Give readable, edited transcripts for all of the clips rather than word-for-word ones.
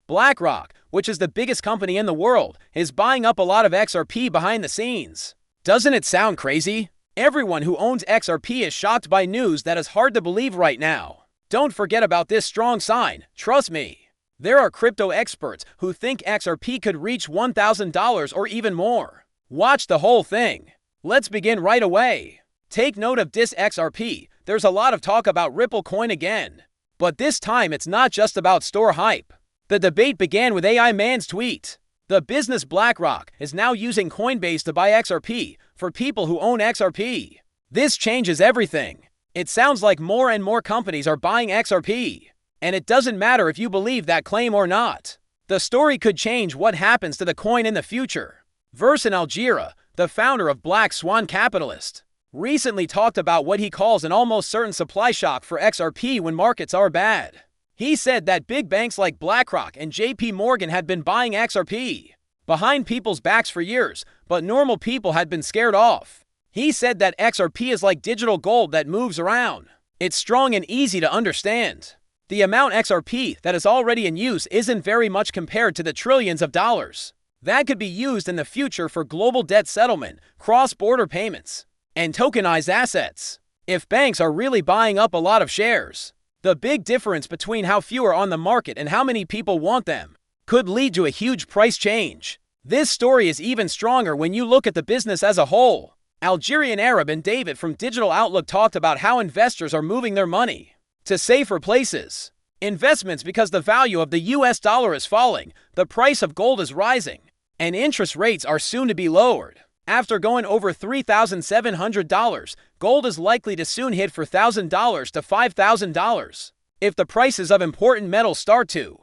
BlackRock, which is the biggest company in the world, is buying up a lot of XRP behind the scenes. Doesn't it sound crazy? Everyone who owns XRP is shocked by news that is hard to believe right now. Don't forget about this strong sign, trust me. There are crypto experts who think XRP could reach $1,000 or even more. Watch the whole thing. Let's begin right away. Take note of this XRP. There's a lot of talk about Ripple coin again. But this time it's not just about store hype. The debate began with AI Man's tweet. The business BlackRock is now using Coinbase to buy XRP for people who own XRP. This changes everything. It sounds like more and more companies are buying XRP. And it doesn't matter if you believe that claim or not. The story could change what happens to the coin in the future. Versin Algira, the founder of Black Swan Capitalist, recently talked about what he calls an almost certain supply shock for XRP when markets are bad. He said that big banks like BlackRock and JP Morgan had been buying XRP behind people's backs for years, but normal people had been scared off. He said that XRP is like digital gold that moves around. It's strong and easy to understand. The amount XRP that is already in use isn't very much compared to the trillions of dollars that could be used in the future for global debt settlement, cross-border payments, and tokenized assets. If banks are really buying up a lot of shares, the big difference between how few are on the market and how many people want them could lead to a huge price change. This story is even stronger when you look at the business as a whole. Algerian Arab and David from Digital Outlook talked about how investors are moving their money to safer places. Investments because the value of the US dollar is falling, the price of gold is rising, and interest rates are soon to be lowered. After going over $3,700, gold is likely to soon hit $4,000 to $5,000. If the prices of important metals start to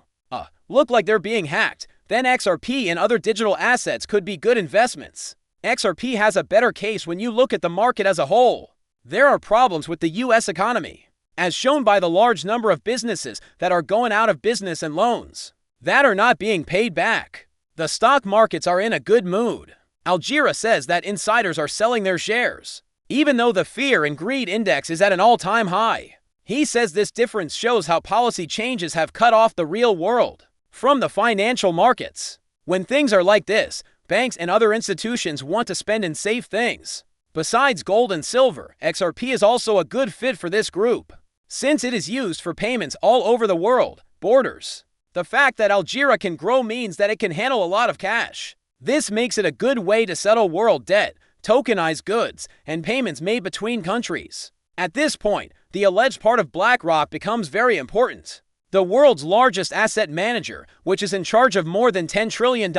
look like they're being hacked, then XRP and other digital assets could be good investments. XRP has a better case when you look at the market as a whole. There are problems with the US economy, as shown by the large number of businesses that are going out of business and loans that are not being paid back. The stock markets are in a good mood. Algira says that insiders are selling their shares, even though the fear and greed index is at an all-time high. He says this difference shows how policy changes have cut off the real world from the financial markets. When things are like this, banks and other institutions want to spend in safe things. Besides gold and silver, XRP is also a good fit for this group, since it is used for payments all over the world, borders. The fact that Algira can grow means that it can handle a lot of cash. This makes it a good way to settle world debt, tokenize goods, and payments made between countries. At this point, the alleged part of BlackRock becomes very important. The world's largest asset manager, which is in charge of more than $10 trillion,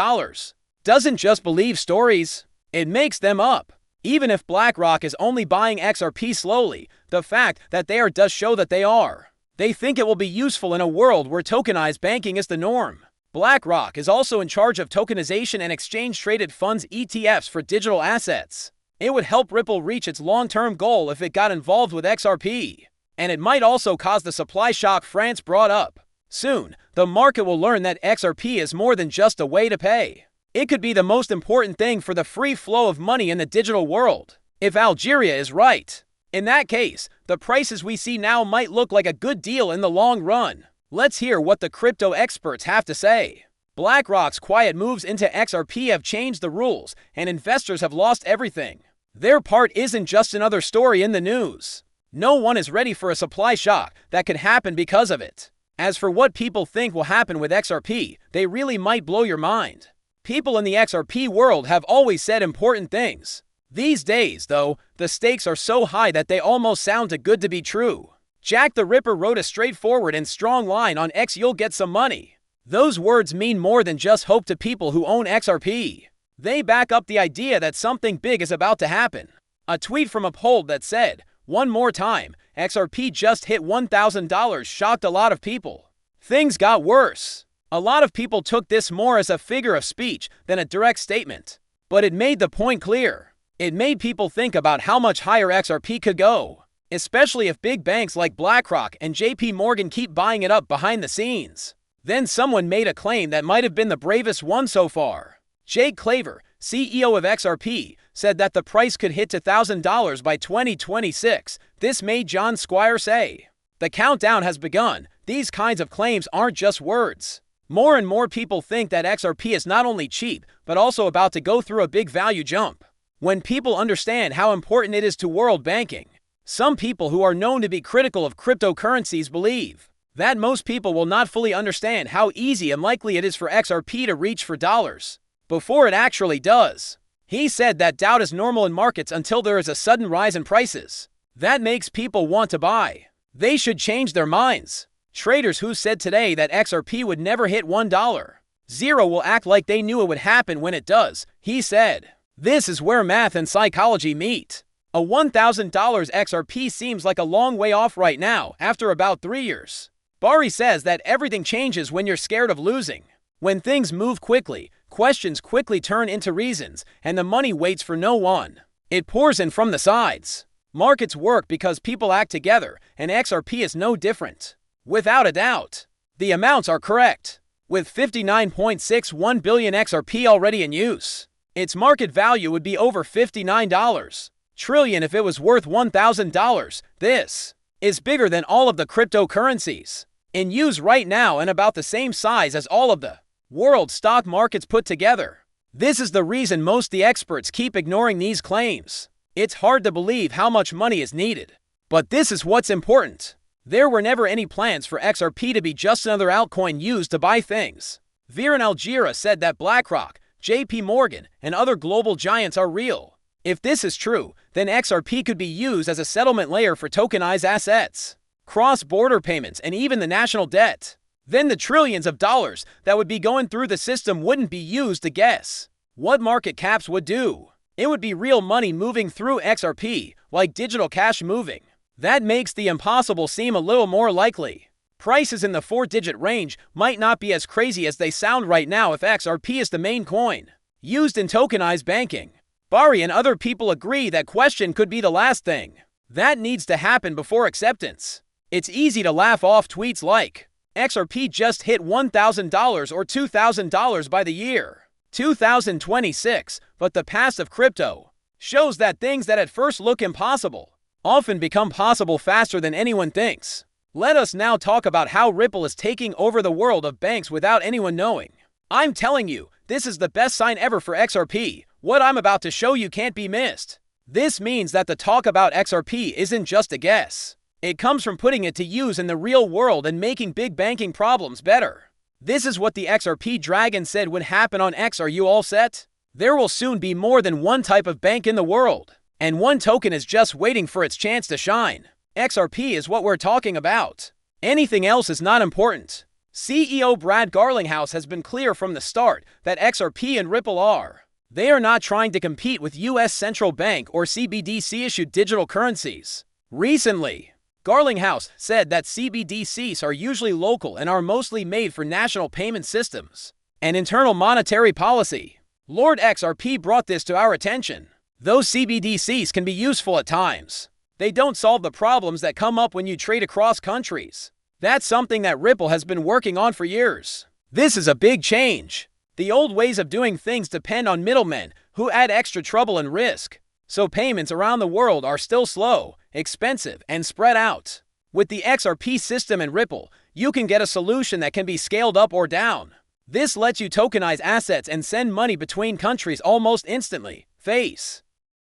doesn't just believe stories, it makes them up. Even if BlackRock is only buying XRP slowly, the fact that they are does show that they are. They think it will be useful in a world where tokenized banking is the norm. BlackRock is also in charge of tokenization and exchange-traded funds ETFs for digital assets. It would help Ripple reach its long-term goal if it got involved with XRP. And it might also cause the supply shock France brought up. Soon, the market will learn that XRP is more than just a way to pay. It could be the most important thing for the free flow of money in the digital world, if Algeria is right. In that case, the prices we see now might look like a good deal in the long run. Let's hear what the crypto experts have to say. BlackRock's quiet moves into XRP have changed the rules, and investors have lost everything. Their part isn't just another story in the news. No one is ready for a supply shock that could happen because of it. As for what people think will happen with XRP, they really might blow your mind. People in the XRP world have always said important things. These days, though, the stakes are so high that they almost sound too good to be true. Jack the Ripper wrote a straightforward and strong line on X: "You'll get some money." Those words mean more than just hope to people who own XRP. They back up the idea that something big is about to happen. A tweet from Uphold that said, "One more time, XRP just hit $1,000" shocked a lot of people. Things got worse. A lot of people took this more as a figure of speech than a direct statement. But it made the point clear. It made people think about how much higher XRP could go, especially if big banks like BlackRock and JP Morgan keep buying it up behind the scenes. Then someone made a claim that might have been the bravest one so far. Jake Claver, CEO of XRP, said that the price could hit $1,000 by 2026. This made John Squire say, "The countdown has begun. These kinds of claims aren't just words. More and more people think that XRP is not only cheap, but also about to go through a big value jump. When people understand how important it is to world banking, some people who are known to be critical of cryptocurrencies believe that most people will not fully understand how easy and likely it is for XRP to reach for dollars before it actually does. He said that doubt is normal in markets until there is a sudden rise in prices. That makes people want to buy. They should change their minds. Traders who said today that XRP would never hit $1.00 will act like they knew it would happen when it does, he said. This is where math and psychology meet. A $1,000 XRP seems like a long way off right now, after about 3 years. Barry says that everything changes when you're scared of losing. When things move quickly, questions quickly turn into reasons, and the money waits for no one. It pours in from the sides. Markets work because people act together, and XRP is no different. Without a doubt, the amounts are correct. With 59.61 billion XRP already in use, its market value would be over $59 trillion if it was worth $1,000. This is bigger than all of the cryptocurrencies in use right now and about the same size as all of the world stock markets put together. This is the reason most of the experts keep ignoring these claims. It's hard to believe how much money is needed. But this is what's important. There were never any plans for XRP to be just another altcoin used to buy things. Viren Algira said that Blackrock, JP Morgan, and other global giants are real. If this is true, then XRP could be used as a settlement layer for tokenized assets, cross-border payments, and even the national debt. Then the trillions of dollars that would be going through the system wouldn't be used to guess what market caps would do. It would be real money moving through XRP, like digital cash moving. That makes the impossible seem a little more likely. Prices in the 4-digit range might not be as crazy as they sound right now if XRP is the main coin used in tokenized banking. Barry and other people agree that question could be the last thing that needs to happen before acceptance. It's easy to laugh off tweets like, XRP just hit $1,000 or $2,000 by the year 2026, but the past of crypto shows that things that at first look impossible often become possible faster than anyone thinks. Let us now talk about how Ripple is taking over the world of banks without anyone knowing. I'm telling you, this is the best sign ever for XRP. What I'm about to show you can't be missed. This means that the talk about XRP isn't just a guess. It comes from putting it to use in the real world and making big banking problems better. This is what the XRP Dragon said would happen on X. Are you all set? There will soon be more than one type of bank in the world, and one token is just waiting for its chance to shine. XRP is what we're talking about. Anything else is not important. CEO Brad Garlinghouse has been clear from the start that XRP and Ripple are. They are not trying to compete with U.S. central bank or CBDC-issued digital currencies. Recently, Garlinghouse said that CBDCs are usually local and are mostly made for national payment systems and internal monetary policy. Lord XRP brought this to our attention. Those CBDCs can be useful at times. They don't solve the problems that come up when you trade across countries. That's something that Ripple has been working on for years. This is a big change. The old ways of doing things depend on middlemen who add extra trouble and risk. So payments around the world are still slow, expensive, and spread out. With the XRP system and Ripple, you can get a solution that can be scaled up or down. This lets you tokenize assets and send money between countries almost instantly. Face